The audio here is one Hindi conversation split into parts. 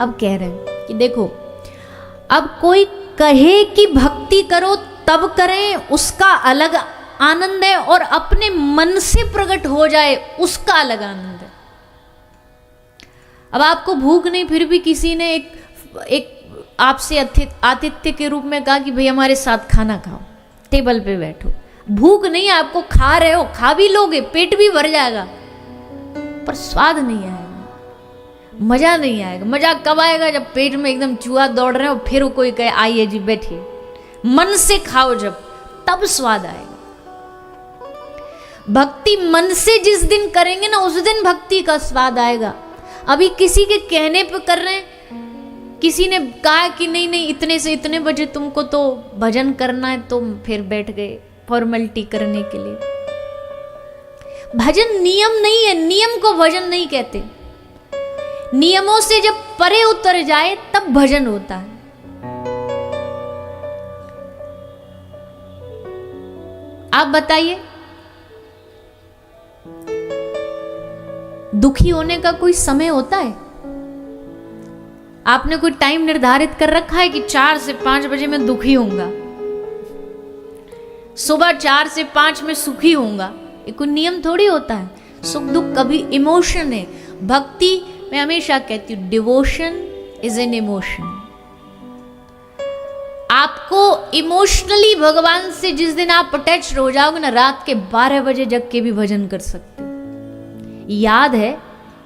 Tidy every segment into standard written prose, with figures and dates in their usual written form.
अब कह रहे हैं कि देखो, अब कोई कहे कि भक्ति करो तब करें, उसका अलग आनंद है, और अपने मन से प्रकट हो जाए उसका अलग आनंद है। अब आपको भूख नहीं, फिर भी किसी ने एक आपसे आतिथ्य के रूप में कहा कि भाई हमारे साथ खाना खाओ, टेबल पे बैठो। भूख नहीं, आपको खा रहे हो, खा भी लोगे, पेट भी भर जाएगा, पर स्वाद नहीं आएगा, मजा नहीं आएगा। मजा कब आएगा? जब पेट में एकदम चूहा दौड़ रहे हो, फिर कोई कहे आइए जी बैठिए। मन से खाओ जब, तब स्वाद आएगा। भक्ति मन से जिस दिन करेंगे ना, उस दिन भक्ति का स्वाद आएगा। अभी किसी के कहने पे कर रहे हैं, किसी ने कहा कि नहीं नहीं इतने से इतने बजे तुमको तो भजन करना है, तो फिर बैठ गए फॉर्मेलिटी करने के लिए। भजन नियम नहीं है, नियम को भजन नहीं कहते। नियमों से जब परे उतर जाए तब भजन होता है। आप बताइए, दुखी होने का कोई समय होता है? आपने कोई टाइम निर्धारित कर रखा है कि 4 से 5 बजे मैं दुखी होऊंगा, सुबह 4 से 5 में सुखी होऊंगा? ये कोई नियम थोड़ी होता है। सुख दुख कभी इमोशन है। भक्ति, मैं हमेशा कहती हूँ, डिवोशन इज एन इमोशन। आपको इमोशनली भगवान से जिस दिन आप अटैच हो जाओगे ना, रात के 12 बजे जग के भी भजन कर सकते हो। याद है,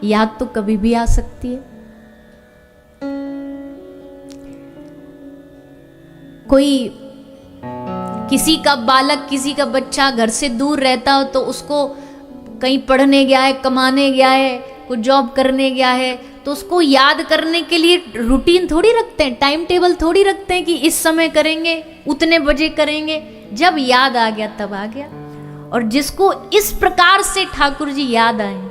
याद तो कभी भी आ सकती है। कोई किसी का बालक, किसी का बच्चा घर से दूर रहता हो, तो उसको कहीं पढ़ने गया है, कमाने गया है, कुछ जॉब करने गया है, तो उसको याद करने के लिए रूटीन थोड़ी रखते हैं, टाइम टेबल थोड़ी रखते हैं कि इस समय करेंगे, उतने बजे करेंगे। जब याद आ गया तब आ गया। और जिसको इस प्रकार से ठाकुर जी याद आए,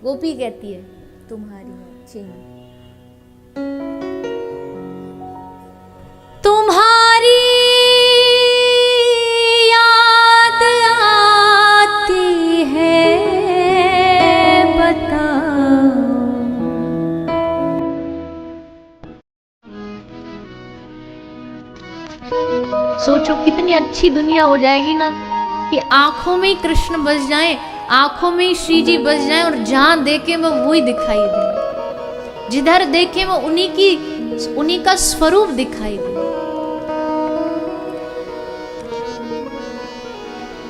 गोपी कहती है तुम्हारी चेन, तुम्हारी याद आती है, बताओ। सोचो कितनी अच्छी दुनिया हो जाएगी ना, कि आंखों में ही कृष्ण बस जाएं, आंखों में ही श्री जी बस जाएं, और जहां देखे वो वही दिखाई दे, जिधर देखे वो उन्हीं का स्वरूप दिखाई दे।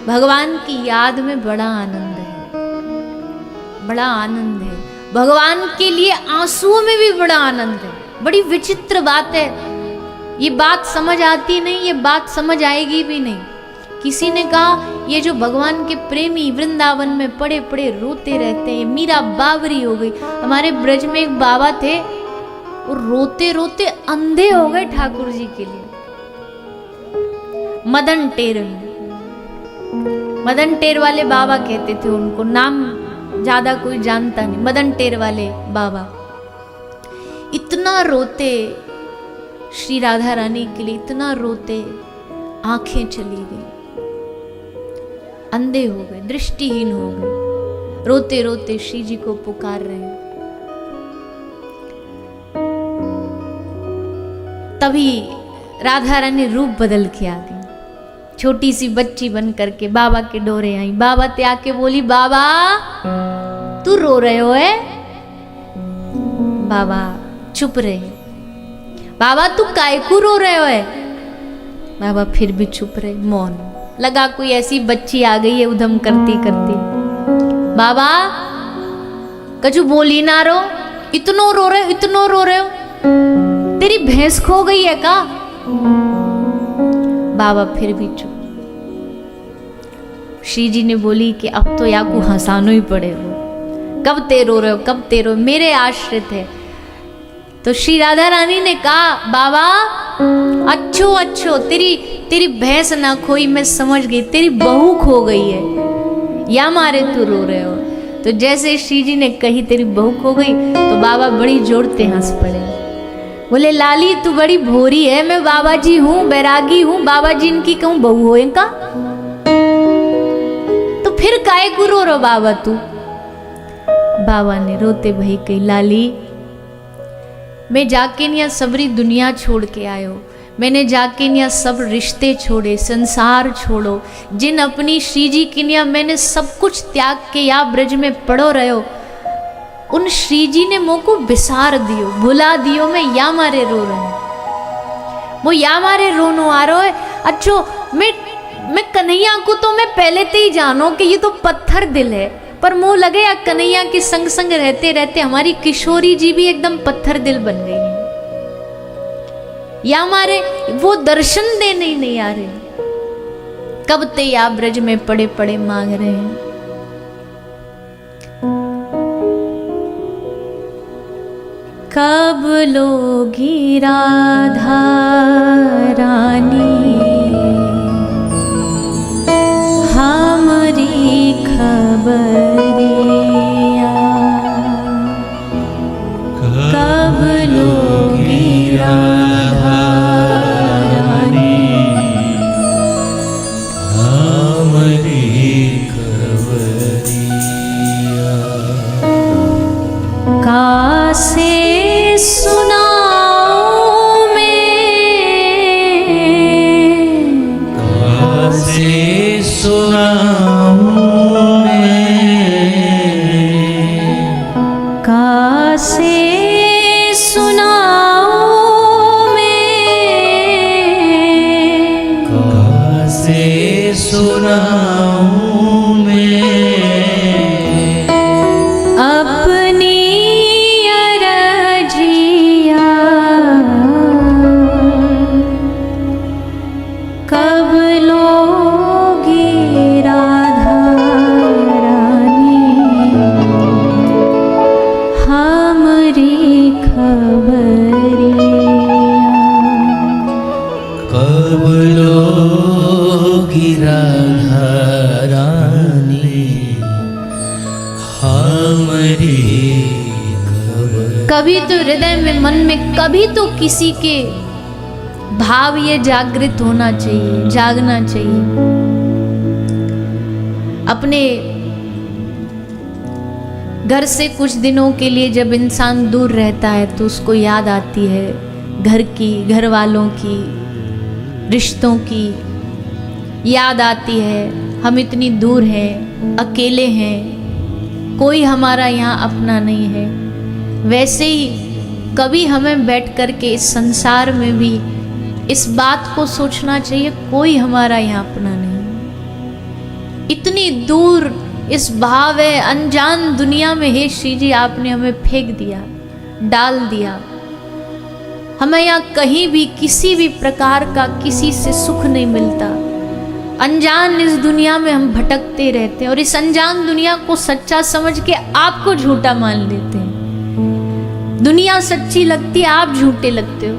भगवान की याद में बड़ा आनंद है, बड़ा आनंद है। भगवान के लिए आंसुओं में भी बड़ा आनंद है। बड़ी विचित्र बात है, ये बात समझ आती नहीं, ये बात समझ आएगी भी नहीं। किसी ने कहा ये जो भगवान के प्रेमी वृंदावन में पड़े पड़े रोते रहते हैं, मीरा बावरी हो गई। हमारे ब्रज में एक बाबा थे, वो रोते रोते अंधे हो गए ठाकुर जी के लिए। मदन टेर, मदन टेर वाले बाबा कहते थे उनको, नाम ज्यादा कोई जानता नहीं। मदन टेर वाले बाबा इतना रोते श्री राधा रानी के लिए, इतना रोते, आंखें चली गई, अंधे हो गए, दृष्टिहीन हो गए, रोते रोते श्री जी को पुकार रहे हैं। तभी राधा रानी रूप बदल के आ गई, छोटी सी बच्ची बन करके बाबा के डोरे आई। बाबा ते आके बोली, बाबा तू रो रहे हो है? बाबा चुप रहे। बाबा तू काय को रो रहे हो है? बाबा फिर भी चुप रहे, मौन। लगा कोई ऐसी बच्ची आ गई है उधम करती करती। बाबा कछु बोली ना रो, इतनो रो रहे हो, इतनो रो रहे हो, तेरी भैंस खो गई है का? बाबा फिर भी चुप। श्री जी ने बोली कि अब तो या को हंसानो ही पड़े हो, कब ते रो रहे हो, कब ते रो, मेरे आश्रित है। तो श्री राधा रानी ने कहा, बाबा अच्छो अच्छो, तेरी भैंस ना खोई, मैं समझ गई, तेरी बहू खो गई है, या मारे तू रो रहे हो। तो जैसे श्री जी ने कही तेरी बहू खो गई, तो बाबा बड़ी जोरते हंस पड़े। बोले लाली तू बड़ी भोरी है, मैं बाबा जी हूँ, बैरागी हूँ, बाबा जी इनकी कहूँ बहू होए का? तो फिर काहे को रो रहो बाबा तू? बाबा ने रोते भई कही, लाली मैं जाके यहाँ सबरी दुनिया छोड़ के आयो, मैंने जाके यहाँ सब रिश्ते छोड़े, संसार छोड़ो, जिन अपनी श्री जी की यहाँ मैंने सब कुछ त्याग के या ब्रज में पड़ो रहो, उन श्री जी ने मोह को बिसार दियो, भुला दियो। मैं या मारे रो रहा हूँ, वो या मारे रोनो आ रहा है। अच्छो मैं कन्हैया को तो मैं पहले ते ही जानो कि ये तो पत्थर दिल है, पर मुँह लगे या कन्हैया के संग संग रहते रहते हमारी किशोरी जी भी एकदम पत्थर दिल बन गई है, या हमारे वो दर्शन देने ही नहीं आ रहे। कब ते या ब्रज में पड़े पड़े मांग रहे हैं। कब लोगी राधा रानी हमारी खबरिया, कब लोगी राधा रानी हमारी खबरिया, कासे सुनाऊं मैं, कासे सुनाऊं मैं, कासे सुनाऊं मैं, कासे सुनाऊं मैं, अपनी अरजिया, कब लोगी राधा रानी हमारी खबरिया, कब लोगी राधा रानी हमारी खबर। कभी तो हृदय में, मन में कभी तो किसी के भाव ये जागृत होना चाहिए, जागना चाहिए। अपने घर से कुछ दिनों के लिए जब इंसान दूर रहता है तो उसको याद आती है घर की, घर वालों की, रिश्तों की याद आती है। हम इतनी दूर हैं, अकेले हैं, कोई हमारा यहाँ अपना नहीं है। वैसे ही कभी हमें बैठ कर के इस संसार में भी इस बात को सोचना चाहिए, कोई हमारा यहाँ अपना नहीं। इतनी दूर इस भाव है अनजान दुनिया में, हे श्री जी आपने हमें फेंक दिया, डाल दिया। हमें यहाँ कहीं भी किसी भी प्रकार का किसी से सुख नहीं मिलता। अनजान इस दुनिया में हम भटकते रहते हैं और इस अनजान दुनिया को सच्चा समझ के आपको झूठा मान लेते हैं। दुनिया सच्ची लगती है, आप झूठे लगते हो।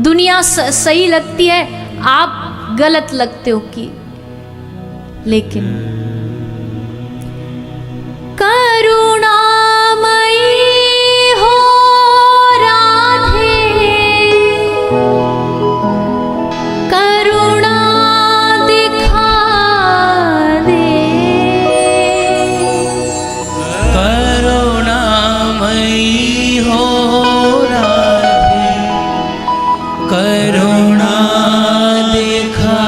दुनिया सही लगती है, आप गलत लगते हो। कि लेकिन करुणामयी हो राधे, करुणा दिखा दे, करुणामयी हो राधे, करुणा दिखा,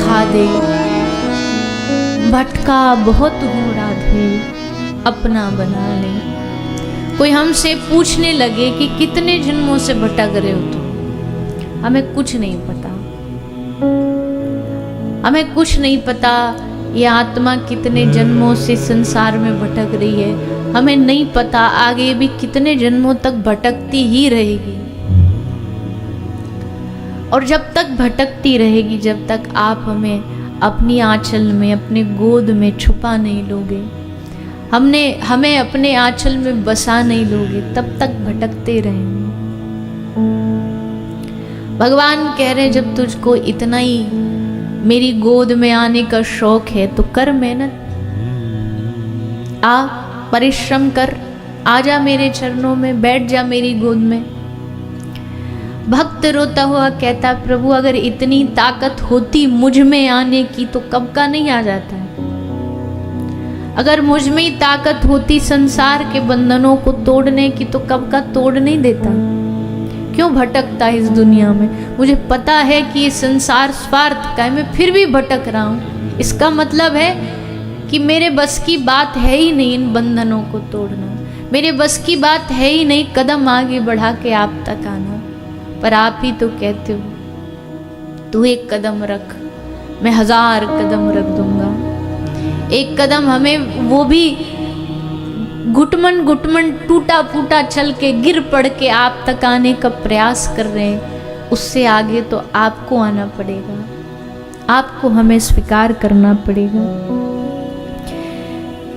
सिखा दे, भटका बहुत हूँ राधे अपना बना ले। कोई हमसे पूछने लगे कि कितने जन्मों से भटक रहे हो तुम, हमें कुछ नहीं पता, हमें कुछ नहीं पता ये आत्मा कितने जन्मों से संसार में भटक रही है। हमें नहीं पता आगे भी कितने जन्मों तक भटकती ही रहेगी। और जब तक भटकती रहेगी, जब तक आप हमें अपनी आंचल में, अपने गोद में छुपा नहीं लोगे, हमें अपने आंचल में बसा नहीं लोगे, तब तक भटकते रहेंगे। भगवान कह रहे जब तुझको इतना ही मेरी गोद में आने का शौक है तो कर मेहनत, आ परिश्रम कर, आ जा मेरे चरणों में, बैठ जा मेरी गोद में। भक्त रोता हुआ कहता प्रभु अगर इतनी ताकत होती मुझ में आने की तो कब का नहीं आ जाता है। अगर मुझ में ही ताकत होती संसार के बंधनों को तोड़ने की तो कब का तोड़ नहीं देता। क्यों भटकता है इस दुनिया में? मुझे पता है कि ये संसार स्वार्थ का है, मैं फिर भी भटक रहा हूँ। इसका मतलब है कि मेरे बस की बात है ही नहीं इन बंधनों को तोड़ना, मेरे बस की बात है ही नहीं कदम आगे बढ़ा के आप तक आना। पर आप ही तो कहते हो तू एक कदम रख, मैं 1000 कदम रख दूंगा। एक कदम हमें वो भी घुटमन घुटमन टूटा फूटा चल के गिर पड़ के आप तक आने का प्रयास कर रहे हैं, उससे आगे तो आपको आना पड़ेगा, आपको हमें स्वीकार करना पड़ेगा।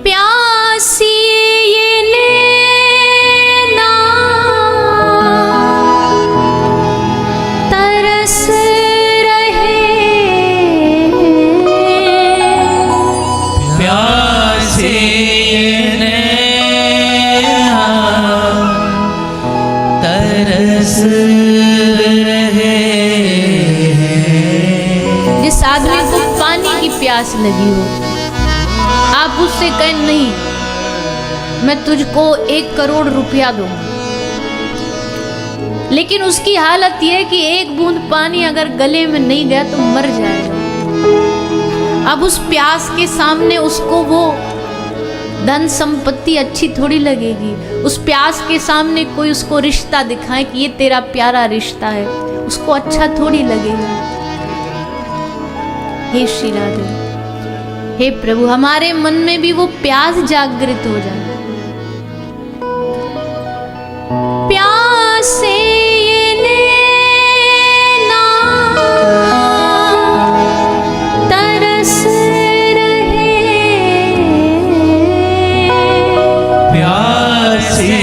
प्यासी ये लेना तरस रहे, प्यासे तरस रहे। जिस आदमी को पानी की प्यास लगी हो, आप उससे कहें नहीं मैं तुझको 1 करोड़ रुपया दूंगा, लेकिन उसकी हालत यह है कि 1 बूंद पानी अगर गले में नहीं गया तो मर जाएगा। अब उस प्यास के सामने उसको वो धन संपत्ति अच्छी थोड़ी लगेगी। उस प्यास के सामने कोई उसको रिश्ता दिखाए कि ये तेरा प्यारा रिश्ता है, उसको अच्छा थोड़ी लगेगा। हे श्री राधे, हे प्रभु, हमारे मन में भी वो प्यास जागृत हो जाए। प्यासे ये लेना तरस रहे, प्यासे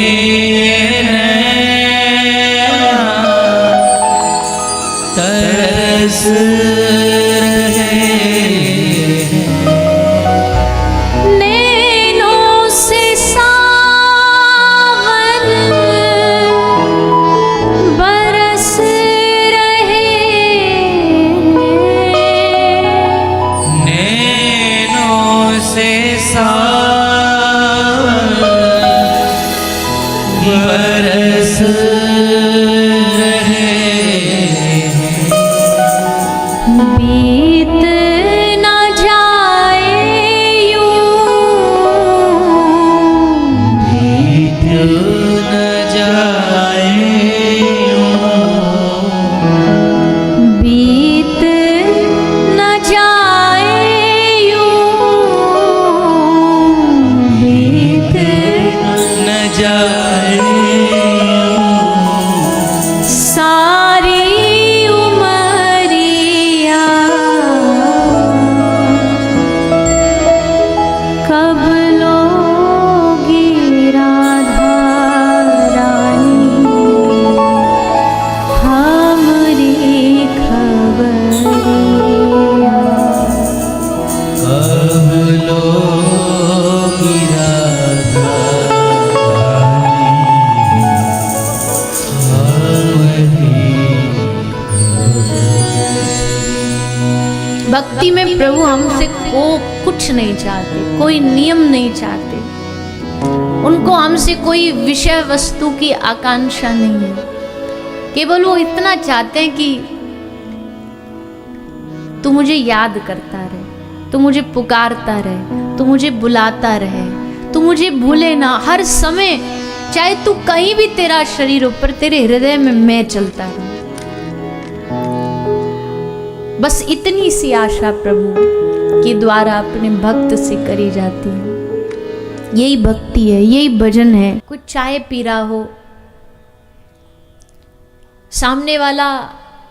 तरस बरस रहे। बीत न जाए यूं, बीत न जाए बीत न जाए यूं, बीत न जाए सारी उमरिया कब लोगी राधा रानी हमरी खबरिया। कब लोगी राधा भक्ति में प्रभु हमसे कुछ नहीं चाहते, कोई नियम नहीं चाहते, उनको हमसे कोई विषय वस्तु की आकांक्षा नहीं है। केवल वो इतना चाहते हैं कि तू मुझे याद करता रहे, तू मुझे पुकारता रहे, तू मुझे बुलाता रहे, तू मुझे भूले ना। हर समय चाहे तू कहीं भी तेरा शरीर ऊपर, तेरे हृदय में मैं चलता रहूं। बस इतनी सी आशा प्रभु के द्वारा अपने भक्त से करी जाती है। यही भक्ति है, यही भजन है। कुछ चाय पी रहा हो, सामने वाला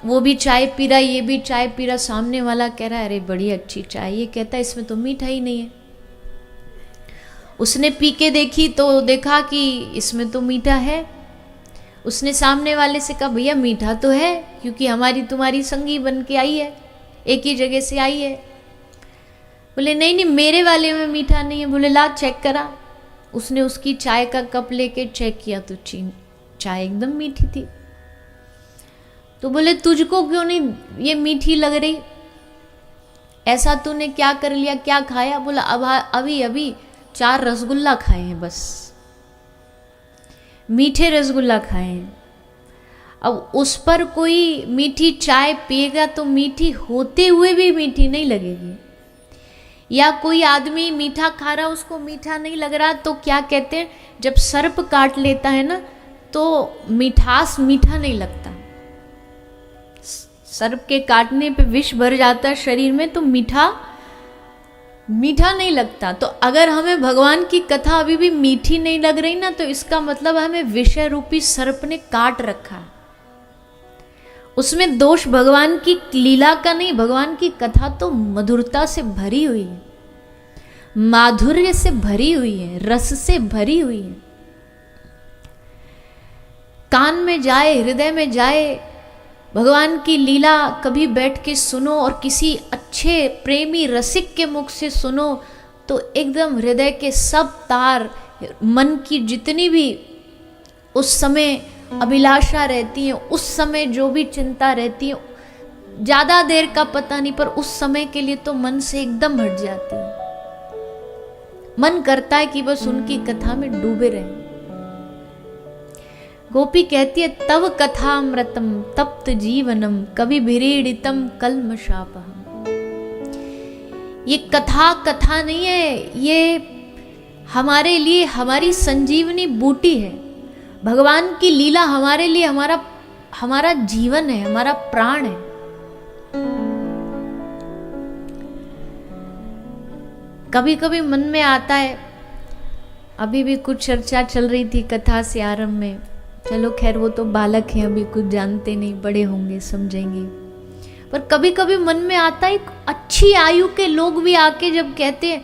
वो भी चाय पी रहा, ये भी चाय पी रहा, सामने वाला कह रहा है अरे बड़ी अच्छी चाय, ये कहता है इसमें तो मीठा ही नहीं है। उसने पी के देखी तो देखा कि इसमें तो मीठा है। उसने सामने वाले से कहा भैया मीठा तो है, क्योंकि हमारी तुम्हारी संगी बन के आई है, एक ही जगह से आई है। बोले नहीं नहीं मेरे वाले में मीठा नहीं है। बोले ला चेक करा। उसने उसकी चाय का कप लेके चेक किया तो चाय एकदम मीठी थी। तो बोले तुझको क्यों नहीं ये मीठी लग रही, ऐसा तूने क्या कर लिया, क्या खाया? बोला अभी अभी 4 रसगुल्ला खाए हैं, बस मीठे रसगुल्ला खाए हैं। अब उस पर कोई मीठी चाय पिएगा तो मीठी होते हुए भी मीठी नहीं लगेगी, या कोई आदमी मीठा खा रहा उसको मीठा नहीं लग रहा तो क्या कहते हैं, जब सर्प काट लेता है ना तो मिठास मीठा नहीं लगता। सर्प के काटने पे विष भर जाता है शरीर में तो मीठा नहीं लगता। तो अगर हमें भगवान की कथा अभी भी मीठी नहीं लग रही ना, तो इसका मतलब हमें विषय रूपी सर्प ने काट रखा है। उसमें दोष भगवान की लीला का नहीं, भगवान की कथा तो मधुरता से भरी हुई है, माधुर्य से भरी हुई है, रस से भरी हुई है। कान में जाए, हृदय में जाए, भगवान की लीला कभी बैठ के सुनो और किसी अच्छे प्रेमी रसिक के मुख से सुनो तो एकदम हृदय के सब तार, मन की जितनी भी उस समय अभिलाषा रहती है, उस समय जो भी चिंता रहती है, ज़्यादा देर का पता नहीं पर उस समय के लिए तो मन से एकदम हट जाती है। मन करता है कि बस उनकी कथा में डूबे रहें। गोपी कहती है तव कथामृतम तप्त जीवनम कवि भिरीडितम कल्मषापहम। ये कथा नहीं है, ये हमारे लिए हमारी संजीवनी बूटी है। भगवान की लीला हमारे लिए हमारा जीवन है, हमारा प्राण है। कभी कभी मन में आता है, अभी भी कुछ चर्चा चल रही थी कथा से आरंभ में, चलो खैर वो तो बालक हैं, अभी कुछ जानते नहीं, बड़े होंगे समझेंगे। पर कभी कभी मन में आता है, अच्छी आयु के लोग भी आके जब कहते हैं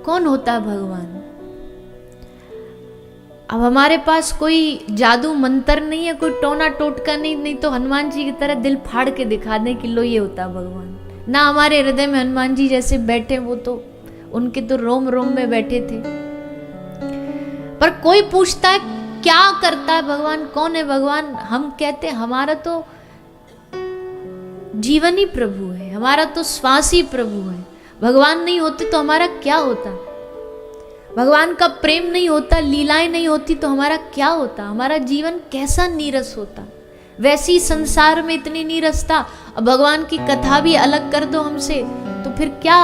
कौन होता है भगवान। अब हमारे पास कोई जादू मंत्र नहीं है, कोई टोना टोटका नहीं तो हनुमान जी की तरह दिल फाड़ के दिखा दें कि लो ये होता है भगवान। ना हमारे हृदय में हनुमान जी जैसे बैठे, वो तो उनके तो रोम रोम में बैठे थे। पर कोई पूछता है क्या करता है भगवान, कौन है भगवान, हम कहते हैं हमारा तो जीवन ही प्रभु है, हमारा तो श्वास ही प्रभु है। भगवान नहीं होते तो हमारा क्या होता, भगवान का प्रेम नहीं होता, लीलाएं नहीं होती तो हमारा क्या होता, हमारा जीवन कैसा नीरस होता। वैसी संसार में इतनी नीरसता, अब भगवान की कथा भी अलग कर दो हमसे तो फिर क्या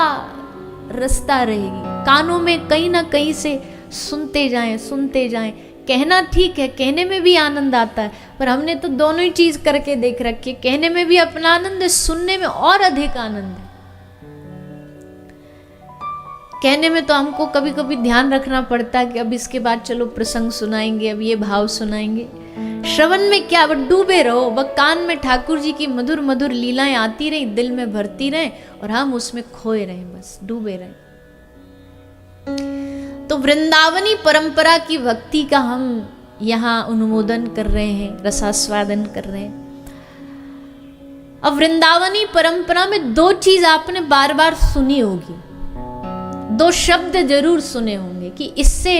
रसता रहेगी। कानों में कहीं ना कहीं से सुनते जाएं। कहना ठीक है, कहने में भी आनंद आता है, पर हमने तो दोनों ही चीज करके देख रखी है। कहने में भी अपना आनंद है, सुनने में और अधिक आनंद है। कहने में तो हमको कभी कभी ध्यान रखना पड़ता है कि अब इसके बाद चलो प्रसंग सुनाएंगे, अब ये भाव सुनाएंगे। श्रवण में क्या, वह डूबे रहो, वह कान में ठाकुर जी की मधुर मधुर लीलाएं आती रही, दिल में भरती रहे और हम उसमें खोए रहे, बस डूबे रहे। तो वृंदावनी परंपरा की भक्ति का हम यहाँ अनुमोदन कर रहे हैं, रसास्वादन कर रहे हैं। अब वृंदावनी परंपरा में 2 चीज आपने बार बार सुनी होगी, 2 शब्द जरूर सुने होंगे कि इससे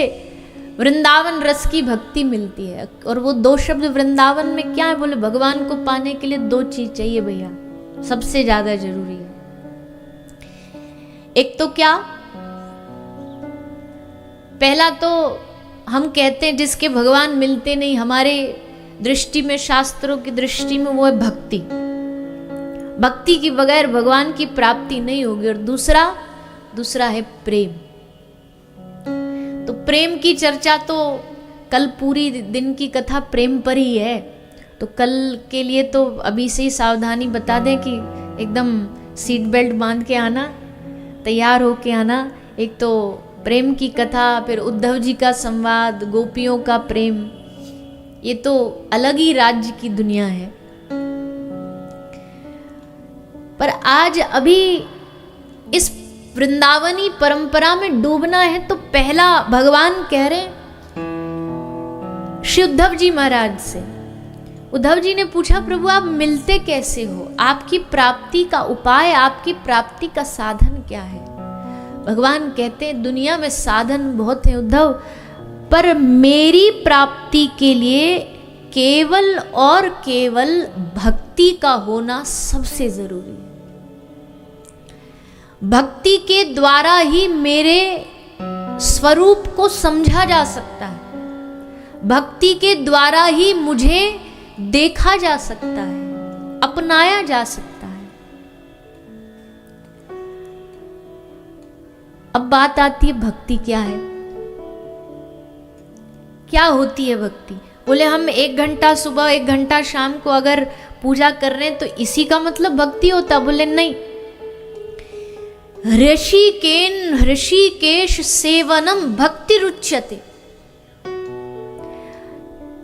वृंदावन रस की भक्ति मिलती है। और वो 2 शब्द वृंदावन में क्या है, बोले भगवान को पाने के लिए 2 चीज चाहिए भैया, सबसे ज्यादा जरूरी है। एक तो क्या, पहला तो हम कहते हैं जिसके भगवान मिलते नहीं, हमारे दृष्टि में, शास्त्रों की दृष्टि में वो है भक्ति। भक्ति के बगैर भगवान की प्राप्ति नहीं होगी। और दूसरा है प्रेम। तो प्रेम की चर्चा तो कल पूरी दिन की कथा प्रेम पर ही है, तो कल के लिए तो अभी से ही सावधानी बता दें कि एकदम सीट बेल्ट बांध के आना, तैयार होके आना। एक तो प्रेम की कथा, फिर उद्धव जी का संवाद, गोपियों का प्रेम, ये तो अलग ही राज्य की दुनिया है। पर आज अभी इस वृंदावनी परंपरा में डूबना है तो पहला भगवान कह रहे श्री उद्धव जी महाराज से। उद्धव जी ने पूछा, प्रभु आप मिलते कैसे हो? आपकी प्राप्ति का उपाय, आपकी प्राप्ति का साधन क्या है? भगवान कहते हैं दुनिया में साधन बहुत है उद्धव, पर मेरी प्राप्ति के लिए केवल और केवल भक्ति का होना सबसे जरूरी है। भक्ति के द्वारा ही मेरे स्वरूप को समझा जा सकता है, भक्ति के द्वारा ही मुझे देखा जा सकता है, अपनाया जा सकता है। अब बात आती है भक्ति क्या है, क्या होती है भक्ति? बोले हम 1 घंटा सुबह 1 घंटा शाम को अगर पूजा कर रहे हैं तो इसी का मतलब भक्ति होता? बोले नहीं। ऋषिकेश सेवनम भक्ति रुच्यते,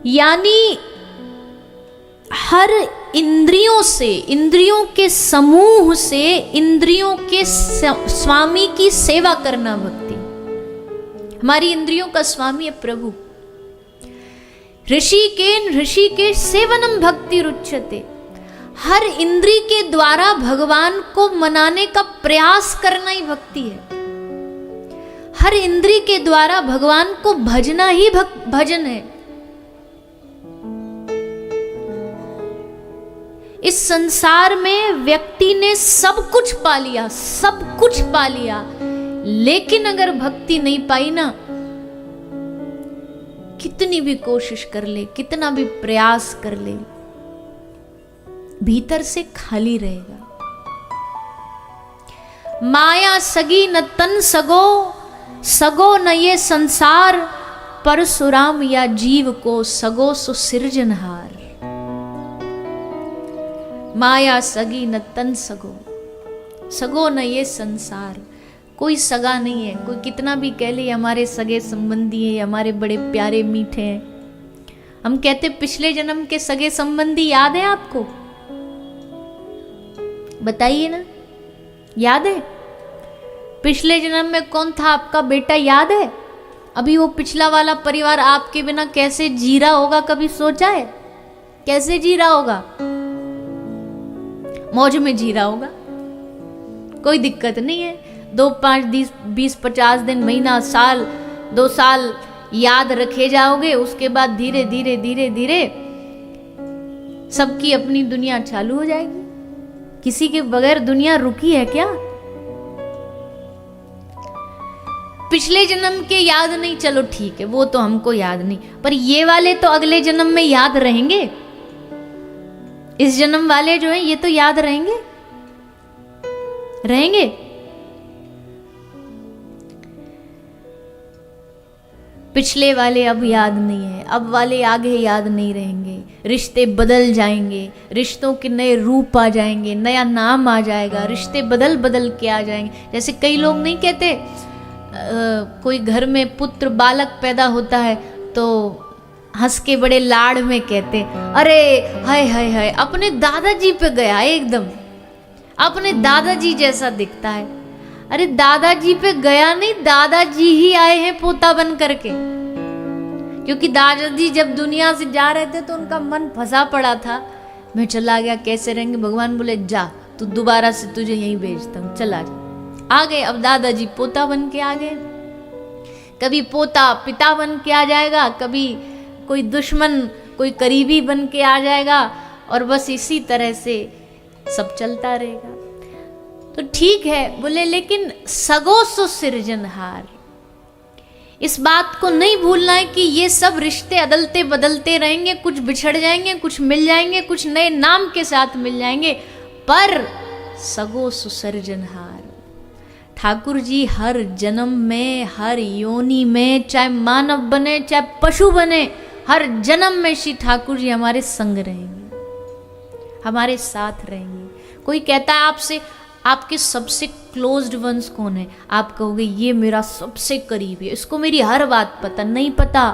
यानी हर इंद्रियों से, इंद्रियों के समूह से इंद्रियों के स्वामी की सेवा करना भक्ति। हमारी इंद्रियों का स्वामी है प्रभु। ऋषिकेश सेवनम भक्ति रुच्यते, हर इंद्री के द्वारा भगवान को मनाने का प्रयास करना ही भक्ति है। हर इंद्री के द्वारा भगवान को भजना ही भजन है। इस संसार में व्यक्ति ने सब कुछ पा लिया, लेकिन अगर भक्ति नहीं पाई ना, कितनी भी कोशिश कर ले, कितना भी प्रयास कर ले, भीतर से खाली रहेगा। माया सगी न तन सगो न ये संसार, परशुराम या जीव को सगो सो सिरजनहार। माया सगी न तन सगो न ये संसार। कोई सगा नहीं है, कोई कितना भी कह ले हमारे सगे संबंधी है, हमारे बड़े प्यारे मीठे हैं। हम कहते पिछले जन्म के सगे संबंधी याद है आपको? बताइए ना, याद है? पिछले जन्म में कौन था आपका बेटा, याद है? अभी वो पिछला वाला परिवार आपके बिना कैसे जी रहा होगा, कभी सोचा है? कैसे जी रहा होगा? मौज में जी रहा होगा, कोई दिक्कत नहीं है। 2, 5, 20, 50 दिन, महीना, साल, 2 साल याद रखे जाओगे, उसके बाद धीरे धीरे सबकी अपनी दुनिया चालू हो जाएगी। किसी के बगैर दुनिया रुकी है क्या? पिछले जन्म के याद नहीं, चलो ठीक है, वो तो हमको याद नहीं, पर ये वाले तो अगले जन्म में याद रहेंगे। इस जन्म वाले जो हैं ये तो याद रहेंगे। पिछले वाले अब याद नहीं है, अब वाले आगे याद नहीं रहेंगे। रिश्ते बदल जाएंगे, रिश्तों के नए रूप आ जाएंगे, नया नाम आ जाएगा, रिश्ते बदल के आ जाएंगे। जैसे कई लोग नहीं कहते, कोई घर में पुत्र बालक पैदा होता है तो हंस के बड़े लाड़ में कहते, अरे हाय हाय हाय अपने दादाजी पे गया, एकदम अपने दादाजी जैसा दिखता है। अरे दादाजी पे गया नहीं, दादाजी ही आए हैं पोता बन करके। क्योंकि दादाजी जब दुनिया से जा रहे थे तो उनका मन फंसा पड़ा था, मैं चला गया कैसे रहेंगे। भगवान बोले जा, तू दोबारा से तुझे यहीं भेजता हूँ, चला जा। आ गए, अब दादाजी पोता बन के आ गए। कभी पोता पिता बन के आ जाएगा, कभी कोई दुश्मन कोई करीबी बन के आ जाएगा, और बस इसी तरह से सब चलता रहेगा। तो ठीक है, बोले लेकिन सगो सो सिरजनहार, इस बात को नहीं भूलना है कि ये सब रिश्ते अदलते बदलते रहेंगे, कुछ बिछड़ जाएंगे, कुछ मिल जाएंगे, कुछ नए नाम के साथ मिल जाएंगे, पर सगो सुसर्जनहार। ठाकुर जी हर जन्म में, हर योनि में, चाहे मानव बने चाहे पशु बने, हर जन्म में श्री ठाकुर जी हमारे संग रहेंगे, हमारे साथ रहेंगे। कोई कहता है आपसे, आपके सबसे क्लोज्ड वंस कौन है? आप कहोगे ये मेरा सबसे करीबी है, इसको मेरी हर बात पता। नहीं पता।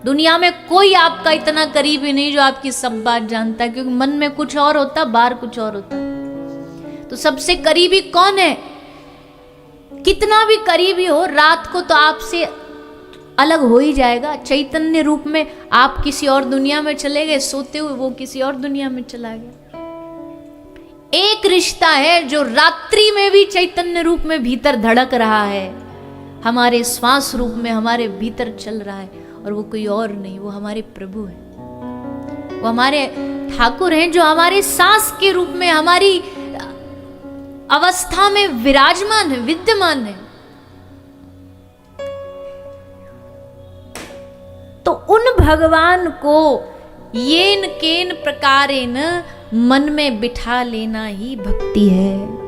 दुनिया में कोई आपका इतना करीबी नहीं जो आपकी सब बात जानता है, क्योंकि मन में कुछ और होता, बाहर कुछ और होता। तो सबसे करीबी कौन है? कितना भी करीबी हो, रात को तो आपसे अलग हो ही जाएगा। चैतन्य रूप में आप किसी और दुनिया में चले गए, सोते हुए वो किसी और दुनिया में चला गया। एक रिश्ता है जो रात्रि में भी चैतन्य रूप में भीतर धड़क रहा है, हमारे श्वास रूप में हमारे भीतर चल रहा है, और वो कोई और नहीं, वो हमारे प्रभु है, वो हमारे ठाकुर हैं, जो हमारे सांस के रूप में हमारी अवस्था में विराजमान है, विद्यमान है। तो उन भगवान को येन केन प्रकारेण मन में बिठा लेना ही भक्ति है।